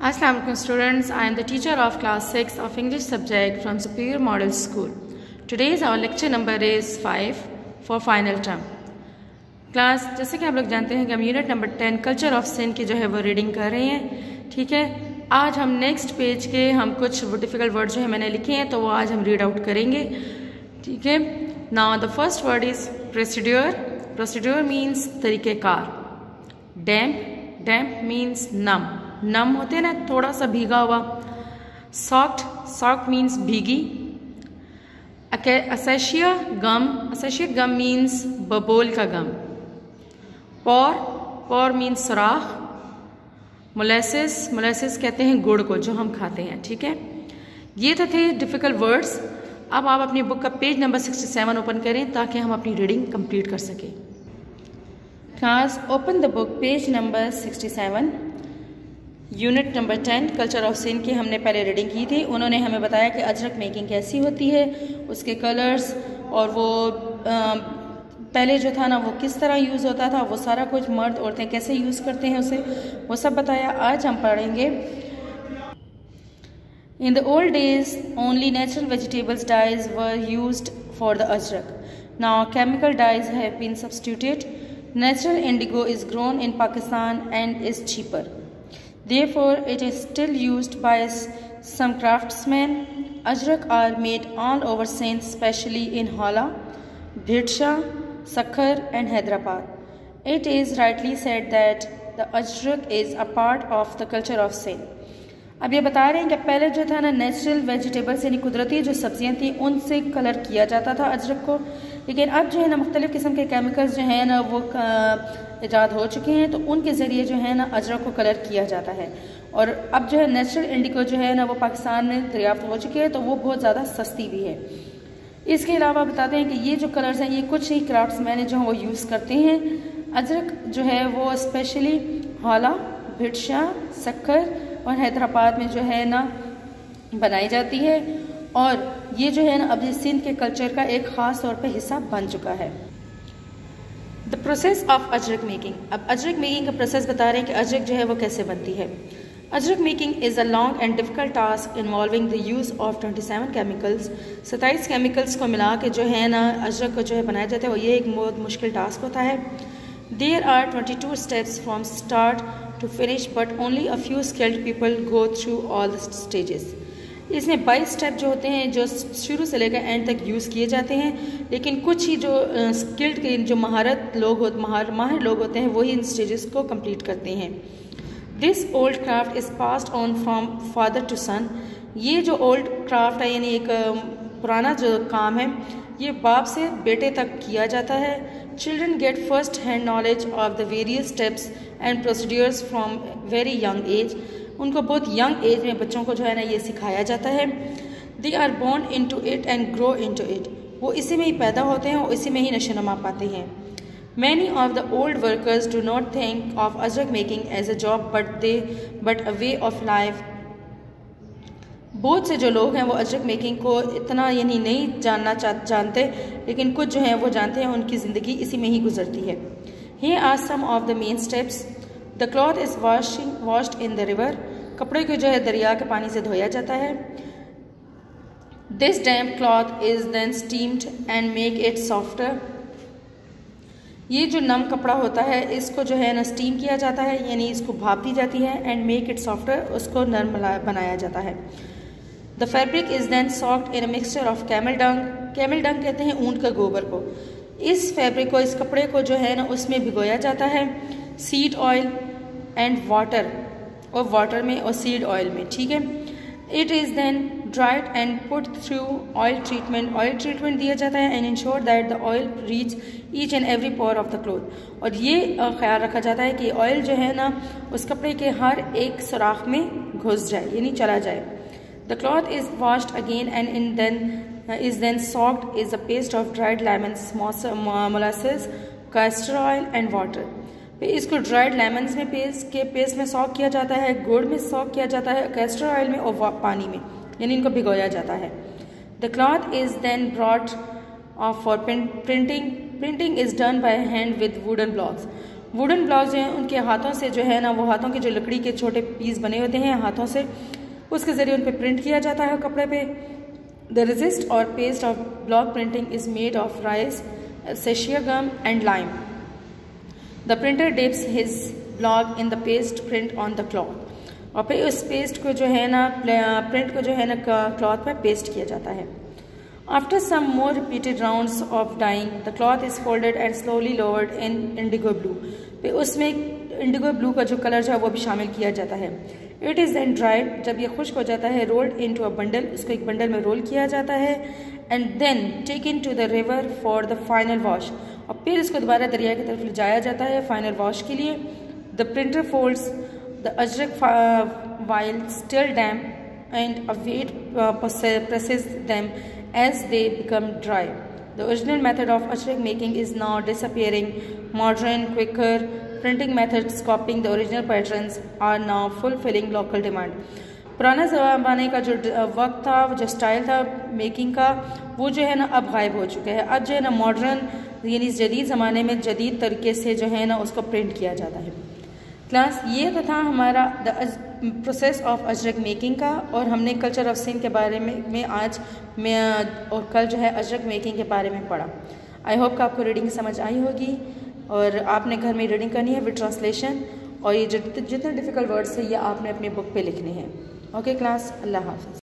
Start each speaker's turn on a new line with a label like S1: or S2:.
S1: Assalamu alaikum students, I am the teacher of class 6 of English subject from Superior Model School. Today's our lecture number is 5 for final term. Class जैसे कि आप लोग जानते हैं कि हम unit number 10 culture of Sindh की जो है वो रीडिंग कर रहे हैं, ठीक है। आज हम नेक्स्ट पेज के हम कुछ डिफ़िकल्ट वर्ड जो है मैंने लिखे हैं तो वो आज हम रीड आउट करेंगे, ठीक है। Now the first word is procedure. Procedure means तरीक़ेकार। डैम्प, डैम्प मीन्स नम, नम होते हैं ना, थोड़ा सा भीगा हुआ। सॉफ्ट, सॉफ्ट मीन्स भीगी। असेशिया गम, असेशिया गम मीन्स बबोल का गम। पौर, पौर मीन्स सुराख। मोलेसिस, मोलेसिस कहते हैं गुड़ को जो हम खाते हैं, ठीक है। ये तो थे डिफ़िकल्ट वर्ड्स। अब आप अपनी बुक का पेज नंबर 67 ओपन करें ताकि हम अपनी रीडिंग कंप्लीट कर सकें। Class open the book page number 67। Unit number 10 culture of Sindh की हमने पहले रीडिंग की थी। उन्होंने हमें बताया कि अजरक मेकिंग कैसी होती है, उसके कलर्स और वो पहले जो था ना वो किस तरह यूज़ होता था, वो सारा कुछ मर्द औरतें कैसे यूज़ करते हैं उसे, वो सब बताया। आज हम पढ़ेंगे in the old days only natural vegetables dyes were used for the ajrak. Now chemical dyes have been substituted. Natural indigo is grown in Pakistan and is cheaper. Therefore, it is still used by some craftsmen. Ajrak are made all over Sindh, especially in Hala, Bhirsha, Sakhar and Hyderabad. It is rightly said that the Ajrak is a part of the culture of Sindh. अब ये बता रहे हैं कि पहले जो था ना नेचुरल वेजिटेबल्स यानी कुदरती जो सब्जियां थी उनसे कलर किया जाता था अजरक को, लेकिन अब जो है ना मुख्तलिफ़ किस्म के केमिकल्स जो है ना वो ईजाद हो चुके हैं तो उनके ज़रिए जो है ना अजरक को कलर किया जाता है। और अब जो है नेचुरल इंडिगो जो है ना वो पाकिस्तान में दरियाफ्त हो चुकी है तो वो बहुत ज़्यादा सस्ती भी है। इसके अलावा बताते हैं कि ये जो कलर्स हैं ये कुछ ही क्राफ्ट्समैन जो वो यूज़ करते हैं। अजरक जो है वो स्पेशली हाला, भिरशा, सक्कर और हैदराबाद में जो है ना बनाई जाती है और ये जो है ना अब सिंध के कल्चर का एक ख़ास तौर पे हिस्सा बन चुका है। The process of ajrak making. अब अजरक मेकिंग का प्रोसेस बता रहे हैं कि अजरक जो है वो कैसे बनती है। Ajrak making is a long and difficult task involving the use of 27 chemicals. 27 chemicals को मिला के जो है ना अजरक को जो है बनाया जाता है और ये एक बहुत मुश्किल टास्क होता है। There are 22 steps from start to finish but only a few skilled people go through all the stages. इसमें 22 स्टेप जो होते हैं जो शुरू से लेकर एंड तक यूज़ किए जाते हैं, लेकिन कुछ ही जो स्किल्ड के जो माहिर लोग होते हैं वही इन स्टेजेस को कंप्लीट करते हैं। This old craft is passed on from father to son. ये जो ओल्ड क्राफ्ट है यानी एक पुराना जो काम है ये बाप से बेटे तक किया जाता है। Children get first hand knowledge of the various steps and procedures from very young age. उनको बहुत यंग एज में बच्चों को जो है ना ये सिखाया जाता है। They are born into it and grow into it. वो इसी में ही पैदा होते हैं और इसी में ही नशोनुमा पाते हैं। Many of the old workers do not think of ajrak making as a job but a way of life. बहुत से जो लोग हैं वो अजरक मेकिंग को इतना यानी नहीं जानते, लेकिन कुछ जो हैं वो जानते हैं, उनकी ज़िंदगी इसी में ही गुजरती है। Here are some of the main steps. The cloth is washed in the river. कपड़े को जो है दरिया के पानी से धोया जाता है। This damp cloth is then steamed and make it softer. ये जो नम कपड़ा होता है इसको जो है ना स्टीम किया जाता है यानी इसको भाप दी जाती है एंड मेक इट सॉफ्टर, उसको नरम बनाया जाता है। The fabric is then soaked in a mixture of camel dung. Camel dung कहते हैं ऊँट का गोबर को। इस फैब्रिक को, इस कपड़े को जो है ना उसमें भिगोया जाता है सीड ऑयल एंड वाटर, और वाटर में और सीड ऑयल में, ठीक है। It is then dried and put through oil treatment. Oil treatment दिया जाता है and ensure that the oil reach each and every pore of the cloth. और ये ख्याल रखा जाता है कि ऑयल जो है ना उस कपड़े के हर एक सुराख में घुस जाए यानी चला जाए। The cloth is washed again and is then soaked is a paste of dried lemons, molasses, castor oil and water. इसको ड्राइड लेमन्स में पेस्ट में सॉक किया जाता है, गुड़ में सॉक किया जाता है, कैस्टर ऑयल में और पानी में, यानी इनको भिगोया जाता है। The cloth is then brought for printing. Printing is done by hand with wooden blocks. Wooden blocks जो हैं उनके हाथों से जो है ना, वो हाथों के जो लकड़ी के छोटे पीस बने होते हैं हाथों से, उसके ज़रिए उन पर प्रिंट किया जाता है कपड़े पे। The resist or paste of block printing is made of rice, cassia gum and lime. The printer dips his block in the paste print on the cloth, और फिर उस पेस्ट को जो है ना, प्रिंट को जो है ना क्लॉथ पर पेस्ट किया जाता है। After some more repeated rounds of dyeing, the cloth is folded and slowly lowered in indigo blue. फिर उसमें इंडिगो ब्लू का जो कलर है वो भी शामिल किया जाता है। It is then dried, जब ये खुश्क हो जाता है, rolled into a bundle, उसको एक बंडल में रोल किया जाता है, and then taken to the river for the final wash, और फिर इसको दोबारा दरिया की तरफ ले जाया जाता है फाइनल वॉश के लिए। The printer folds the Ajrak while still damp and a weight presses them as they become dry. The original method of ajrak making is now disappearing. Modern, quicker printing methods copying the original patterns are now fulfilling local demand. पुराना ज़माने का जो वक्त था, जो style था making का, वो जो है ना अब गायब हो चुका है। अब जो है ना मॉडर्न यानी जदीद ज़माने में जदीद तरीके से जो है ना उसको प्रिंट किया जाता है। क्लास ये तो था हमारा प्रोसेस ऑफ अजरक मेकिंग का, और हमने कल्चर ऑफ सिंध के बारे में आज और कल जो है अजरक मेकिंग के बारे में पढ़ा। आई होप कि आपको रीडिंग समझ आई होगी, और आपने घर में रीडिंग करनी है विद ट्रांसलेशन, और ये जितने डिफ़िकल्ट वर्ड्स है ये आपने अपनी बुक पे लिखने हैं। ओके क्लास, अल्लाह हाफ़िज़।